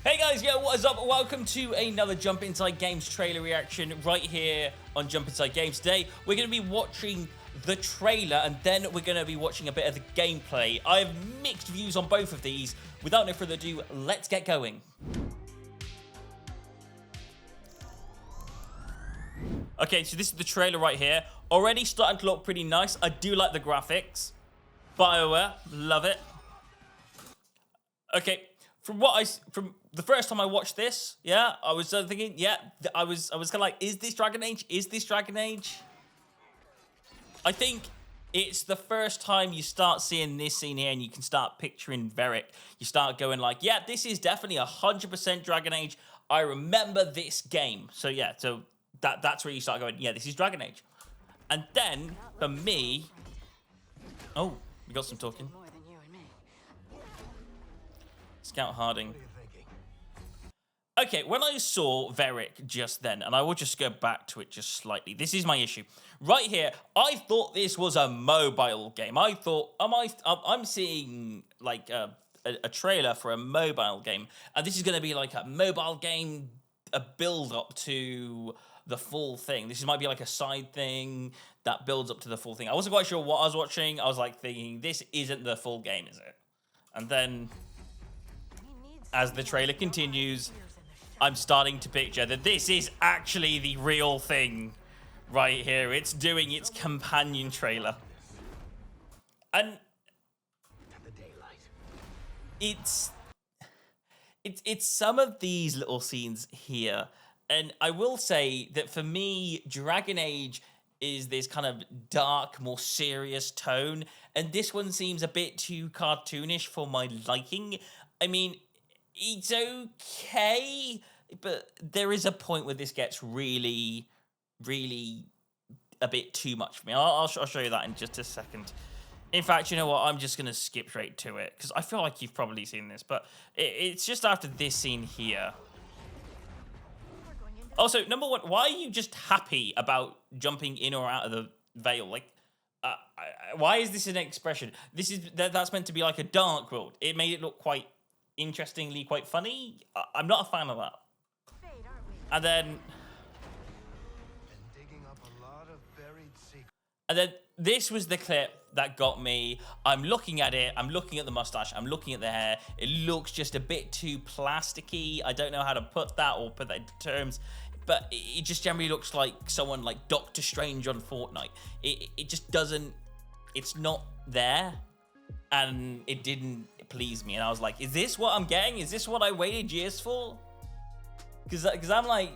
Hey guys, yo, what is up? Welcome to another Jump Inside Games trailer reaction right here on Jump Inside Games. Today, we're going to be watching the trailer and then we're going to be watching a bit of the gameplay. I have mixed views on both of these. Without no further ado, let's get going. Okay, so this is the trailer right here. Already starting to look pretty nice. I do like the graphics. BioWare, love it. Okay, from the first time I watched this, yeah, I was thinking, yeah, I was kind of like, is this Dragon Age? Is this Dragon Age? I think it's the first time you start seeing this scene here and you can start picturing Varric. You start going like, yeah, this is definitely 100% Dragon Age. I remember this game. So yeah, so that's where you start going, yeah, this is Dragon Age. And then, for me... Oh, we got some talking. Scout Harding. Okay, when I saw Varric just then, and I will just go back to it just slightly. This is my issue. Right here, I thought this was a mobile game. I thought, I'm seeing like a trailer for a mobile game, and this is going to be like a mobile game, a build-up to the full thing. This might be like a side thing that builds up to the full thing. I wasn't quite sure what I was watching. I was like thinking, this isn't the full game, is it? And then, as the trailer continues, I'm starting to picture that this is actually the real thing right here. It's doing its companion trailer. And it's some of these little scenes here. And I will say that for me, Dragon Age is this kind of dark, more serious tone. And this one seems a bit too cartoonish for my liking. I mean, it's okay, but there is a point where this gets really, really a bit too much for me. I'll show you that in just a second. In fact, you know what? I'm just going to skip straight to it because I feel like you've probably seen this, but it's just after this scene here. Also, number one, why are you just happy about jumping in or out of the veil? Like, why is this an expression? That's meant to be like a dark world. It made it look quite interestingly quite funny. I'm not a fan of that. And then this was the clip that got me. I'm looking at it. I'm looking at the mustache. I'm looking at the hair. It looks just a bit too plasticky. I don't know how to put that or put that into terms, but it just generally looks like someone like Doctor Strange on Fortnite. It just doesn't. It's not there, and it didn't please me. And I was like, is this what I'm getting? Is this what I waited years for? Because I'm like,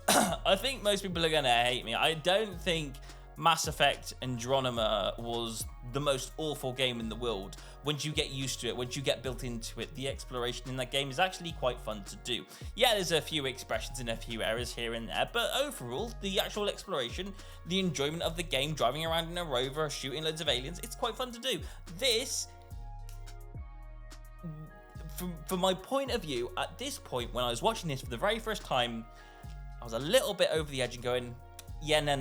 I think most people are gonna hate me. I don't think Mass Effect Andromeda was the most awful game in the world. Once you get used to it, once you get built into it, the exploration in that game is actually quite fun to do. Yeah, there's a few expressions and a few errors here and there, but overall, the actual exploration, the enjoyment of the game, driving around in a rover, shooting loads of aliens, it's quite fun to do. This, from my point of view, at this point, when I was watching this for the very first time, I was a little bit over the edge and going, yeah, no,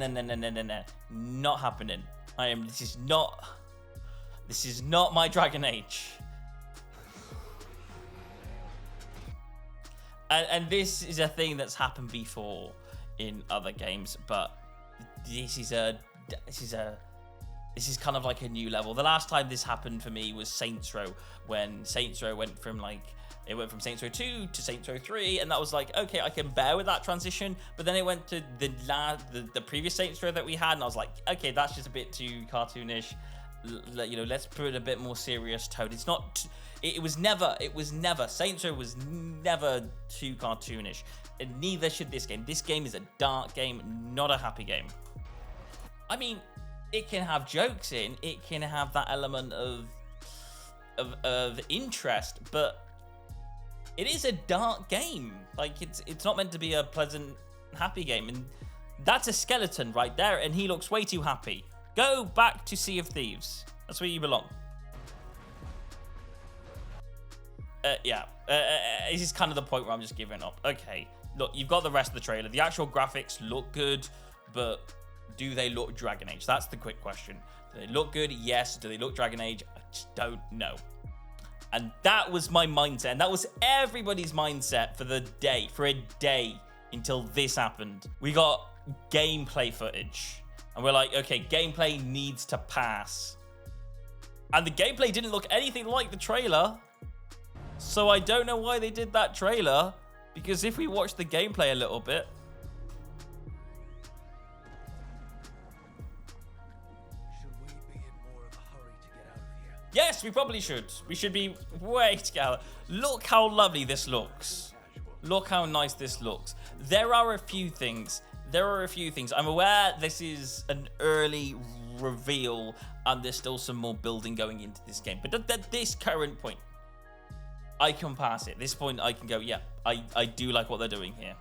not happening. This is not my Dragon Age. And this is a thing that's happened before in other games, but this is kind of like a new level. The last time this happened for me was Saints Row, when Saints Row went from Saints Row 2 to Saints Row 3, and that was like, okay, I can bear with that transition, but then it went to the previous Saints Row that we had, and I was like, okay, that's just a bit too cartoonish. You know, let's put a bit more serious tone. It's not, it was never, Saints Row was never too cartoonish, and neither should this game. This game is a dark game, not a happy game. I mean, it can have jokes in, it can have that element of interest, but it is a dark game. Like, it's not meant to be a pleasant, happy game. And that's a skeleton right there, and he looks way too happy. Go back to Sea of Thieves. That's where you belong. This is kind of the point where I'm just giving up. Okay, look, you've got the rest of the trailer. The actual graphics look good, but do they look Dragon Age? That's the quick question. Do they look good? Yes. Do they look Dragon Age? I just don't know. And that was my mindset. And that was everybody's mindset for a day until this happened. We got gameplay footage. And we're like, okay, gameplay needs to pass. And the gameplay didn't look anything like the trailer. So I don't know why they did that trailer. Because if we watch the gameplay a little bit, yes, we probably should. We should be way together. Look how lovely this looks. Look how nice this looks. There are a few things. I'm aware this is an early reveal and there's still some more building going into this game. But at this current point, I can pass it. At this point, I can go, yeah, I do like what they're doing here.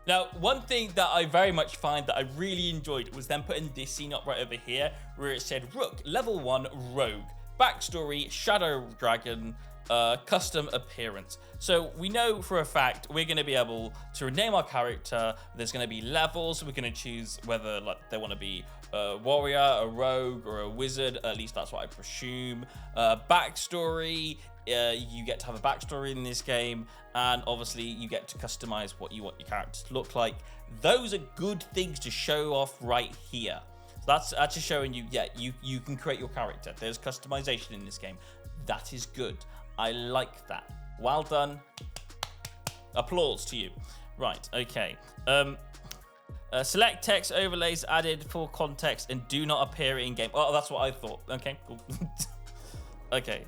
Now, one thing that I very much find that I really enjoyed was them putting this scene up right over here where it said Rook, level 1, Rogue, backstory, Shadow Dragon, custom appearance. So we know for a fact we're going to be able to rename our character. There's going to be levels. We're going to choose whether like they want to be a warrior, a rogue, or a wizard. At least that's what I presume. Backstory. You get to have a backstory in this game, and obviously you get to customize what you want your character to look like. Those are good things to show off right here. So that's actually showing you, yeah, you can create your character. There's customization in this game. That is good. I like that. Well done. Applause to you. Right, okay. Select text overlays added for context and do not appear in game. Oh, that's what I thought. Okay, cool. Okay.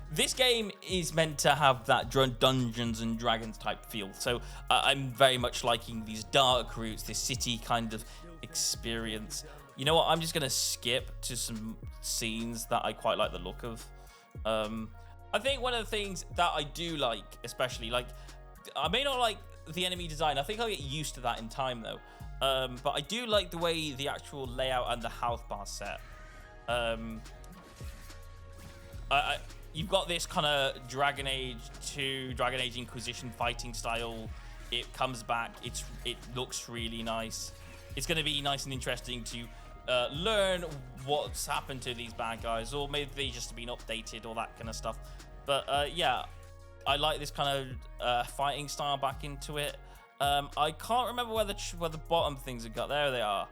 This game is meant to have that Dungeons and Dragons type feel. So I'm very much liking these dark routes, this city kind of experience. You know what? I'm just going to skip to some scenes that I quite like the look of. I think one of the things that I do like, especially, like, I may not like the enemy design. I think I'll get used to that in time, though. But I do like the way the actual layout and the health bar set. You've got this kind of Dragon Age 2, Dragon Age Inquisition fighting style. It comes back. It looks really nice. It's going to be nice and interesting to learn what's happened to these bad guys, or maybe they just been updated, or that kind of stuff. But yeah, I like this kind of fighting style back into it. I can't remember where the bottom things have got. There they are.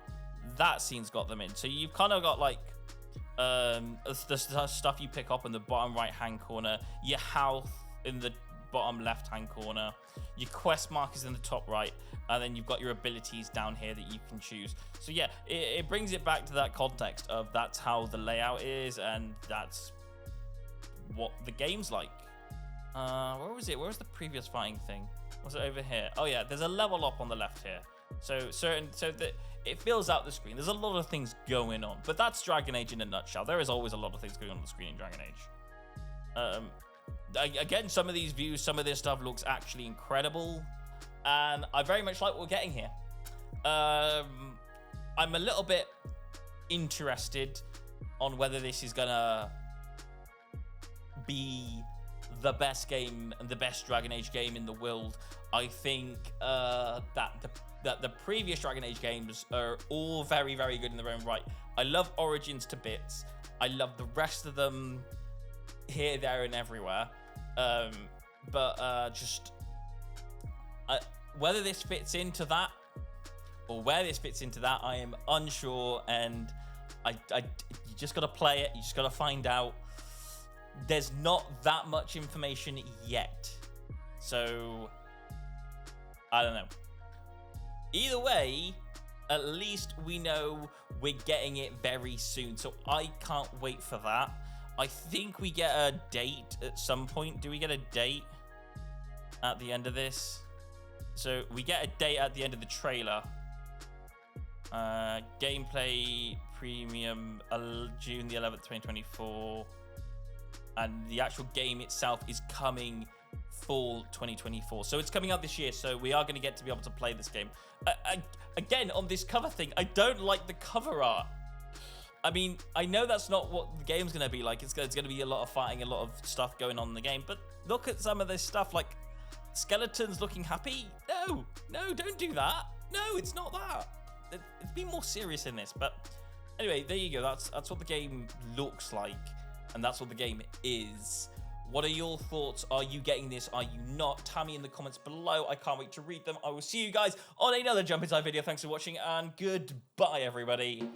That scene's got them in. So you've kind of got like the stuff you pick up in the bottom right hand corner, your health in the bottom left hand corner, your quest markers in the top right, and then you've got your abilities down here that you can choose. So yeah, it brings it back to that context of that's how the layout is, and that's what the game's like. Where was it? Where was the previous fighting thing? Was it over here? Oh yeah, there's a level up on the left here. So that it fills out the screen. There's a lot of things going on, but that's Dragon Age in a nutshell. There is always a lot of things going on the screen in Dragon Age. Again, some of these views, some of this stuff looks actually incredible, and I very much like what we're getting here. I'm a little bit interested on whether this is gonna be the best game and the best Dragon Age game in the world. I think that the previous Dragon Age games are all very, very good in their own right. I love Origins to bits. I love the rest of them here, there, and everywhere. Whether this fits into that or where this fits into that, I am unsure. And you just got to play it. You just got to find out. There's not that much information yet. So, I don't know. Either way, at least we know we're getting it very soon. So I can't wait for that. I think we get a date at some point. Do we get a date at the end of this? So we get a date at the end of the trailer. Gameplay premium, June the 11th, 2024. And the actual game itself is coming fall 2024. So it's coming out this year. So we are going to get to be able to play this game. Again, on this cover thing, I don't like the cover art. I mean, I know that's not what the game's going to be like. It's going to be a lot of fighting, a lot of stuff going on in the game. But look at some of this stuff, like skeletons looking happy. No, don't do that. No, it's not that. It's be more serious in this. But Anyway, there you go. That's what the game looks like, and that's what the game is. What are your thoughts? Are you getting this? Are you not? Tell me in the comments below. I can't wait to read them. I will see you guys on another Jump Inside video. Thanks for watching, and goodbye, everybody.